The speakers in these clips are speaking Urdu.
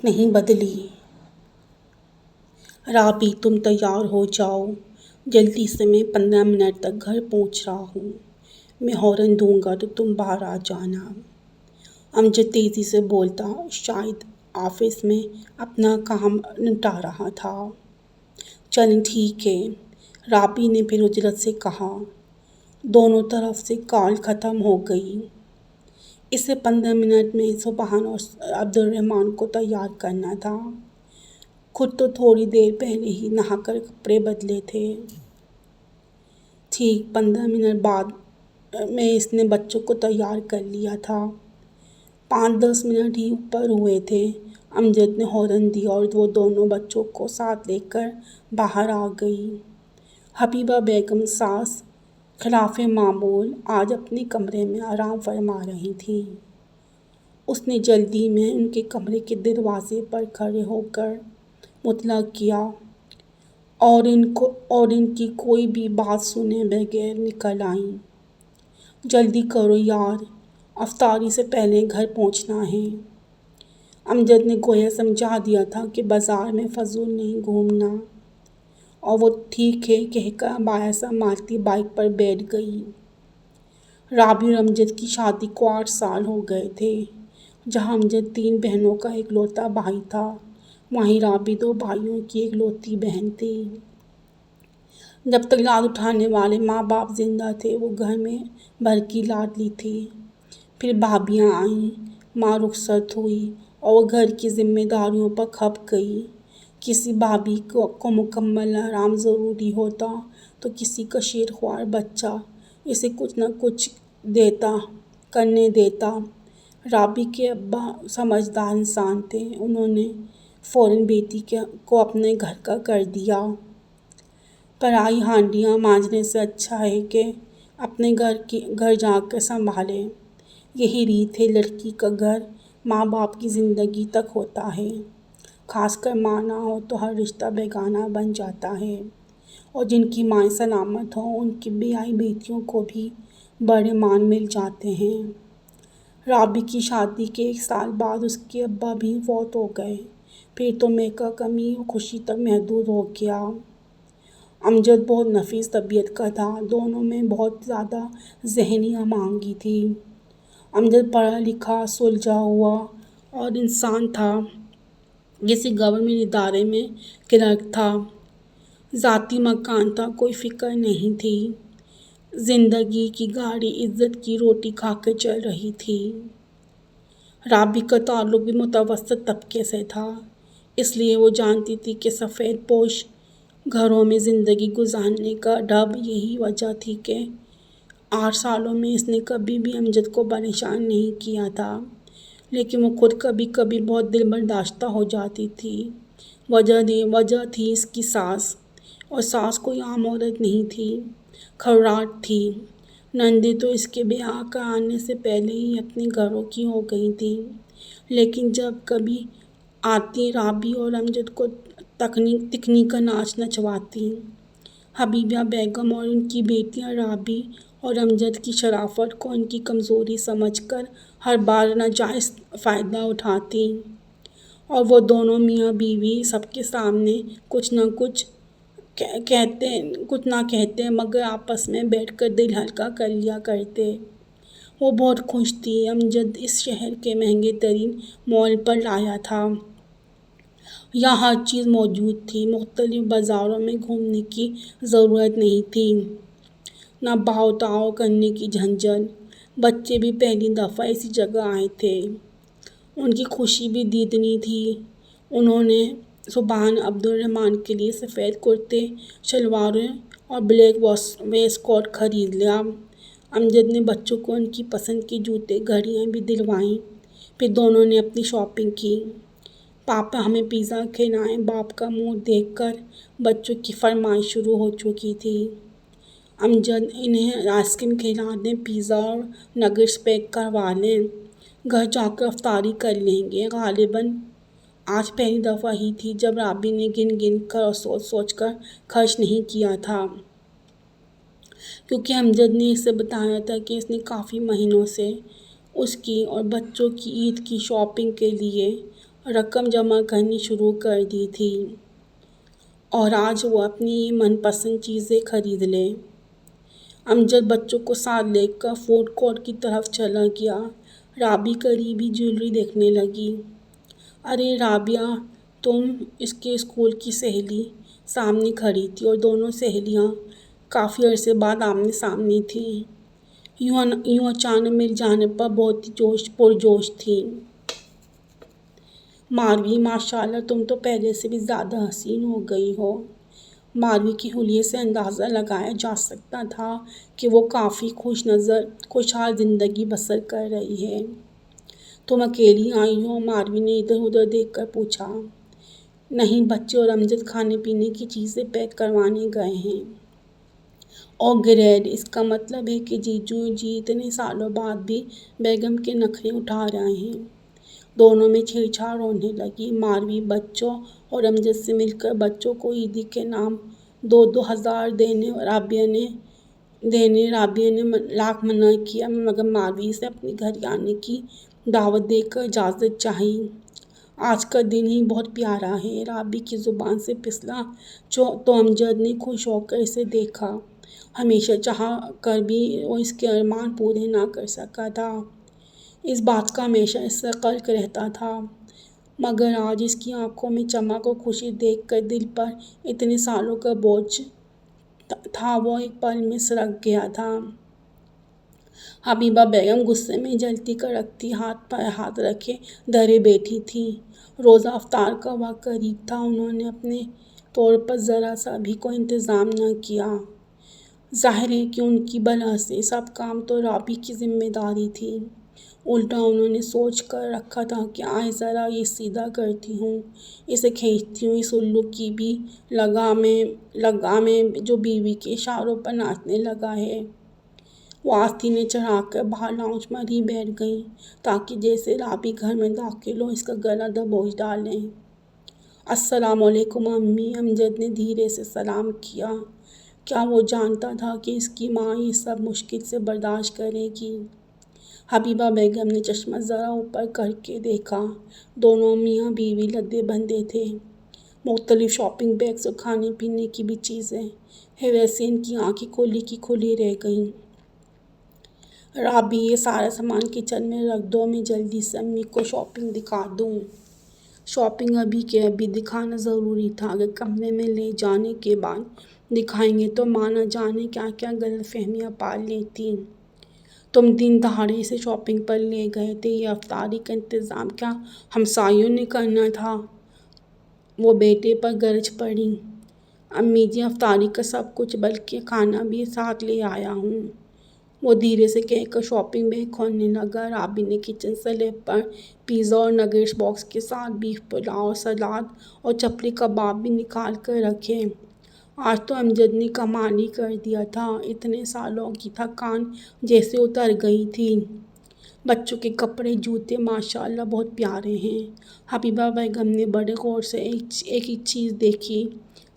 نہیں بدلی۔ رابی تم تیار ہو جاؤ، جلدی سے، میں 15 منٹ تک گھر پہنچ رہا ہوں، میں ہارن دوں گا تو تم باہر آ جانا۔ امجد تیزی سے بولتا، شاید آفس میں اپنا کام نپٹا رہا تھا۔ چلیں ٹھیک ہے، رابی نے پھر اجلت سے کہا۔ دونوں طرف سے کال ختم ہو گئی۔ اسے 15 منٹ میں سبحان اور عبد الرحمن کو تیار کرنا تھا۔ خود تو تھوڑی دیر پہلے ہی نہا کر کپڑے بدلے تھے۔ ٹھیک 15 منٹ بعد میں اس نے بچوں کو تیار کر لیا تھا۔ 5-10 منٹ ہی اوپر ہوئے تھے، امجد نے ہارن دیا اور وہ دونوں بچوں کو ساتھ لے کر باہر آ گئی۔ حبیبہ بیگم ساس خلاف معمول آج اپنے کمرے میں آرام فرما رہی تھیں۔ اس نے جلدی میں ان کے کمرے کے دروازے پر کھڑے ہو کر مطلع کیا اور ان کی کوئی بھی بات سنے بغیر نکل آئیں۔ جلدی کرو یار، افطاری سے پہلے گھر پہنچنا ہے۔ امجد نے گویا سمجھا دیا تھا کہ بازار میں فضول نہیں گھومنا، اور وہ ٹھیک ہے کہہ کر بایاسا مارتی بائک پر بیٹھ گئی۔ رابی اور امجد کی شادی کو 8 سال ہو گئے تھے۔ جہاں امجد 3 بہنوں کا اکلوتا بھائی تھا، وہیں رابی 2 بھائیوں کی اکلوتی بہن تھی۔ جب تک لاد اٹھانے والے ماں باپ زندہ تھے وہ گھر میں بھر کی لاڈلی تھی۔ پھر بھابیاں آئیں، ماں رخصت ہوئی اور وہ گھر کی ذمہ داریوں پر کھپ گئی۔ کسی بھابی کو مکمل آرام ضروری ہوتا تو کسی کا شیرخوار بچہ اسے کچھ نہ کچھ کرنے دیتا۔ رابی کے ابا سمجھدار انسان تھے، انہوں نے فوراً بیٹی کو اپنے گھر کا کر دیا۔ پرائی ہانڈیاں مانجنے سے اچھا ہے کہ اپنے گھر جا کر سنبھالے۔ یہی ریت ہے، لڑکی کا گھر ماں باپ کی زندگی تک ہوتا ہے، خاص کر ماں نہ ہو تو ہر رشتہ بیگانہ بن جاتا ہے، اور جن کی مائیں سلامت ہوں ان کی بیائی بیٹیوں کو بھی بڑے مان مل جاتے ہیں۔ رابی کی شادی کے 1 سال بعد اس کے ابا بھی فوت ہو گئے، پھر تو میکا کمی اور خوشی تک محدود ہو گیا۔ امجد بہت نفیس طبیعت کا تھا، دونوں میں بہت زیادہ ذہنی ہم آہنگی تھی۔ امجد پڑھا لکھا، سلجھا ہوا اور انسان تھا، کسی گورنمنٹ ادارے میں کلرک تھا، ذاتی مکان تھا، کوئی فکر نہیں تھی، زندگی کی گاڑی عزت کی روٹی کھا کر چل رہی تھی۔ رابی کا تعلق بھی متوسط طبقے سے تھا، اس لیے وہ جانتی تھی کہ سفید پوش گھروں میں زندگی گزارنے کا ڈھب یہی وجہ تھی کہ 8 سالوں میں اس نے کبھی بھی امجد کو پریشان نہیں کیا تھا، لیکن وہ خود کبھی کبھی بہت دل برداشتہ ہو جاتی تھی۔ وجہ تھی اس کی ساس، اور ساس کوئی عام عورت نہیں تھی، کھرواٹ تھی۔ نندیں تو اس کے بیاہ کرانے سے پہلے ہی اپنے گھروں کی ہو گئی تھیں، لیکن جب کبھی آتی رابی اور امجد کو تکنی کا ناچ نچواتی۔ حبیبہ بیگم اور ان کی بیٹیاں رابی اور امجد کی شرافت کو ان کی کمزوری سمجھ کر ہر بار ناجائز فائدہ اٹھاتیں، اور وہ دونوں میاں بیوی سب کے سامنے کچھ نہ کہتے مگر آپس میں بیٹھ کر دل ہلکا کر لیا کرتے۔ وہ بہت خوش تھی۔ امجد اس شہر کے مہنگے ترین مال پر لایا تھا۔ یہاں ہر چیز موجود تھی، مختلف بازاروں میں گھومنے کی ضرورت نہیں تھی، نہ بھاؤ تاؤ کرنے کی جھنجھٹ۔ بچے بھی پہلی دفعہ ایسی جگہ آئے تھے، ان کی خوشی بھی دیدنی تھی۔ انہوں نے سبحان عبد الرحمن کے لیے سفید کرتے شلواریں اور بلیک ویسٹ کوٹ خرید لیا۔ امجد نے بچوں کو ان کی پسند کے جوتے گھڑیاں بھی دلوائیں۔ پھر دونوں نے اپنی شاپنگ کی۔ پاپا ہمیں پیزا کھلائیں، باپ کا منہ دیکھ کر بچوں کی فرمائش شروع ہو چکی تھی۔ امجد انہیں آئس کریم کھلا دیں، پیزا اور نگیٹس پیک کروا لیں، گھر جا کر افطاری کر لیں گے۔ غالباً آج پہلی دفعہ ہی تھی جب رابی نے گن کر اور سوچ کر خرچ نہیں کیا تھا، کیونکہ امجد نے اسے بتایا تھا کہ اس نے کافی مہینوں سے اس کی اور بچوں کی عید کی شاپنگ کے لیے رقم جمع کرنی شروع کر دی تھی اور آج وہ اپنی من پسند چیزیں خرید لے۔ امجد بچوں کو ساتھ لے کر فوڈ کورٹ کی طرف چلا گیا۔ رابی قریبی جیولری دیکھنے لگی۔ ارے رابعہ، تم اس کے اسکول کی سہیلی؟ سامنے کھڑی تھی اور دونوں سہیلیاں کافی عرصے بعد آمنے سامنے تھیں۔ یوں اچانک مل جانے پر بہت ہی پرجوش تھیں۔ ماروی، ماشاءاللہ تم تو پہلے سے بھی زیادہ حسین ہو گئی ہو۔ ماروی کے حلیے سے اندازہ لگایا جا سکتا تھا کہ وہ کافی خوشحال زندگی بسر کر رہی ہے۔ تم اکیلی آئی ہو؟ ماروی نے ادھر ادھر دیکھ کر پوچھا۔ نہیں، بچے اور امجد کھانے پینے کی چیزیں پیک کروانے گئے ہیں۔ اوہ گریٹ، اس کا مطلب ہے کہ جیجو جی اتنے سالوں بعد بھی بیگم کے نخرے اٹھا رہے ہیں۔ دونوں میں چھیڑ چھاڑ ہونے لگی۔ ماروی بچوں اور امجد سے مل کر بچوں کو عیدی کے نام 2,000 دینے رابعہ نے لاکھ منع کیا، مگر ماروی سے اپنے گھر آنے کی دعوت دے کر اجازت چاہی۔ آج کا دن ہی بہت پیارا ہے، رابی کی زبان سے پھسلا تو امجد نے خوش ہو کر اسے دیکھا۔ ہمیشہ چاہ کر بھی وہ اس کے ارمان پورے نہ کر سکا تھا۔ اس بات کا ہمیشہ اس سے قلق رہتا تھا، مگر آج اس کی آنکھوں میں چمک اور خوشی دیکھ کر دل پر اتنے سالوں کا بوجھ تھا وہ ایک پل میں سرک گیا تھا۔ حبیبہ بیگم غصے میں جلتی کڑکتی ہاتھ پر ہاتھ رکھے دھرے بیٹھی تھیں۔ روزہ افطار کا وقت قریب تھا۔ انہوں نے اپنے طور پر ذرا سا بھی کوئی انتظام نہ کیا۔ ظاہر ہے کہ ان کی بلا سے سب کام تو رابی کی ذمہ داری تھی۔ الٹا انہوں نے سوچ کر رکھا تھا کہ آئے ذرا یہ سیدھا کرتی ہوں، اسے کھینچتی ہوں، اس الو کی بھی لگا میں جو بیوی کے اشاروں پر ناچنے لگا ہے۔ وہ آستینیں چڑھا کر باہر لاؤنج پر ہی بیٹھ گئیں تاکہ جیسے رابی گھر میں داخل ہو اس کا گلا دبوچ ڈالیں۔ السلام علیکم امی، امجد نے دھیرے سے سلام کیا۔ کیا وہ جانتا تھا کہ اس کی ماں یہ سب مشکل سے برداشت کرے گی؟ حبیبہ بیگم نے چشمہ ذرا اوپر کر کے دیکھا۔ دونوں میاں بیوی لدے بندھے تھے۔ مختلف شاپنگ بیگز اور کھانے پینے کی بھی چیزیں ہیں، ویسے ان کی آنکھیں کھلی کی کھلی رہ گئیں۔ رابی، یہ سارا سامان کچن میں رکھ دو، میں جلدی سے امی کو شاپنگ دکھا دوں۔ شاپنگ ابھی کے ابھی دکھانا ضروری تھا، اگر کمرے میں لے جانے کے بعد دکھائیں گے تو ماں نہ جانے کیا کیا غلط فہمیاں پال لیتی۔ تم دن دہاڑے اسے شاپنگ پر لے گئے تھے، یہ افطاری کا انتظام کیا ہمسایوں نے کرنا تھا؟ وہ بیٹے پر گرج پڑی۔ امی جی، افطاری کا سب کچھ بلکہ کھانا بھی ساتھ لے آیا ہوں، وہ دھیرے سے کہہ کر شاپنگ بیگ کھولنے لگا۔ رابی نے کچن سلیب پر پیزا اور نگیٹس باکس کے ساتھ بیف پلاؤ، سلاد اور چپلی کباب بھی نکال کر رکھے۔ آج تو امجد نے کمال ہی کر دیا تھا، اتنے سالوں کی تھکان جیسے اتر گئی تھی۔ بچوں کے کپڑے، جوتے ماشاءاللہ بہت پیارے ہیں۔ حبیبہ بیگم نے بڑے غور سے ایک ایک چیز دیکھی۔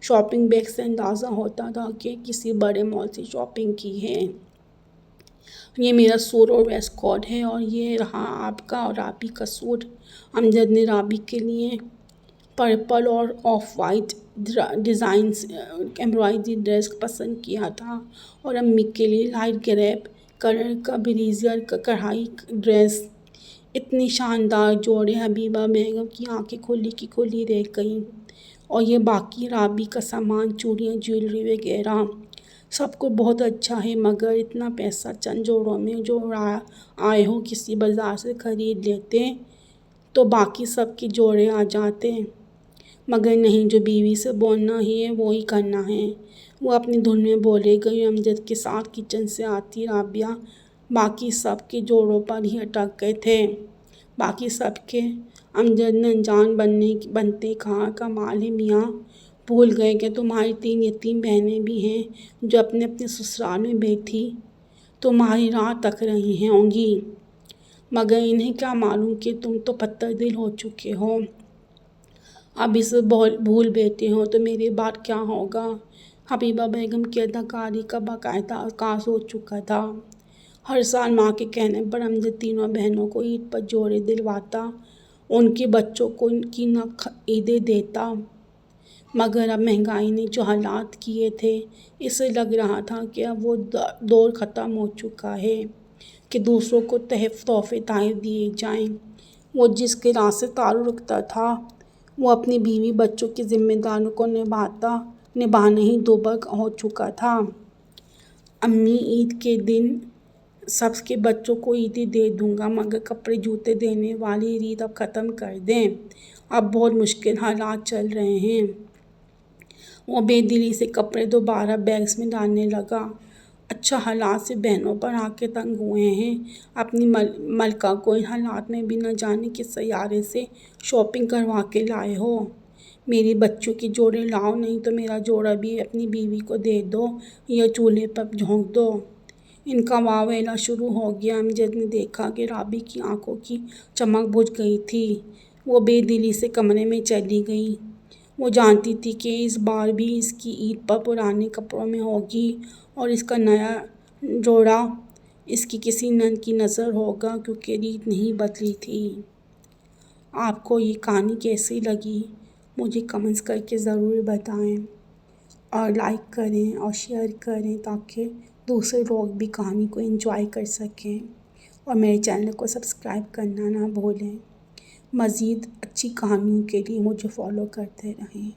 شاپنگ بیگ سے اندازہ ہوتا تھا کہ کسی بڑے مال سے شاپنگ کی ہے۔ یہ میرا سوٹ اور ویسٹ کوٹ ہے اور یہ رہا آپ کا اور رابی کا سوٹ۔ امجد نے رابی کے لیے پرپل اور of white designs embroidery dress پسند کیا تھا اور امی کے لیے لائٹ گریپ کلر کا بریزیئر کڑھائی ڈریس۔ اتنے شاندار جوڑے، حبیبہ بیگم کی آنکھیں کھلی کی کھلی رہ گئیں۔ اور یہ باقی رابی کا سامان، چوڑیاں، جیولری وغیرہ، سب کو بہت اچھا ہے، مگر اتنا پیسہ چند جوڑوں میں جو آئے ہو کسی بازار سے خرید لیتے تو باقی سب کے جوڑے آ جاتے، مگر نہیں، جو بیوی سے بولنا ہے وہی کرنا ہے، وہ اپنی دھن میں بولے گئی۔ امجد کے ساتھ کچن سے آتی رابعہ باقی سب کے جوڑوں پر ہی اٹک گئے تھے۔ باقی سب کے؟ امجد نے انجان بنتے کہا۔ کمال ہے میاں، بھول گئے کہ تمہاری 3 یتیم بہنیں بھی ہیں جو اپنے اپنے سسرال میں بیٹھی تمہاری راہ تک رہی ہوں گی، مگر انہیں کیا معلوم کہ تم تو پتھر دل ہو چکے ہو۔ اب اسے بھول بیٹھے ہو تو میرے بعد کیا ہوگا؟ حبیبہ بیگم کی اداکاری کا باقاعدہ آغاز ہو چکا تھا۔ ہر سال ماں کے کہنے پر امجد تینوں بہنوں کو عید پر جوڑے دلواتا ان کے بچوں کو ان کی نہ عیدیں دیتا، مگر اب مہنگائی نے جو حالات کیے تھے، اسے لگ رہا تھا کہ اب وہ دور ختم ہو چکا ہے کہ دوسروں کو تحفے دیے جائیں۔ وہ جس قرار سے تعلق رکھتا تھا، وہ اپنی بیوی بچوں کی ذمہ داریوں کو نبھانے ہی دوبھر ہو چکا تھا۔ امی عید کے دن سب کے بچوں کو عیدی دے دوں گا، مگر کپڑے جوتے دینے والی ریت اب ختم کر دیں، اب بہت مشکل حالات چل رہے ہیں۔ وہ بے دلی سے کپڑے دوبارہ بیگز میں ڈالنے لگا۔ اچھا حالات سے بہنوں پر آ کے تنگ ہوئے ہیں۔ اپنی ملکہ کو ان حالات میں بھی نہ جانے کس سیارے سے شاپنگ کروا کے لائے ہو۔ میری بچوں کے جوڑے لاؤ، نہیں تو میرا جوڑا بھی اپنی بیوی کو دے دو یا چولہے پر جھونک دو۔ ان کا واہ ویلا شروع ہو گیا۔ امجد نے دیکھا کہ رابی کی آنکھوں کی چمک بجھ گئی تھی۔ وہ بے دلی سے کمرے میں چلی گئی۔ وہ جانتی تھی کہ اس بار بھی اس کی عید پر پرانے کپڑوں میں ہوگی اور اس کا نیا جوڑا اس کی کسی نند کی نظر ہوگا، کیونکہ ریت نہیں بدلی تھی۔ آپ کو یہ کہانی کیسی لگی مجھے کمنٹس کر کے ضرور بتائیں، اور لائک کریں اور شیئر کریں تاکہ دوسرے لوگ بھی کہانی کو انجوائے کر سکیں، اور میرے چینل کو سبسکرائب کرنا نہ بھولیں۔ مزید اچھی کہانیوں کے لیے مجھے فالو کرتے رہیں۔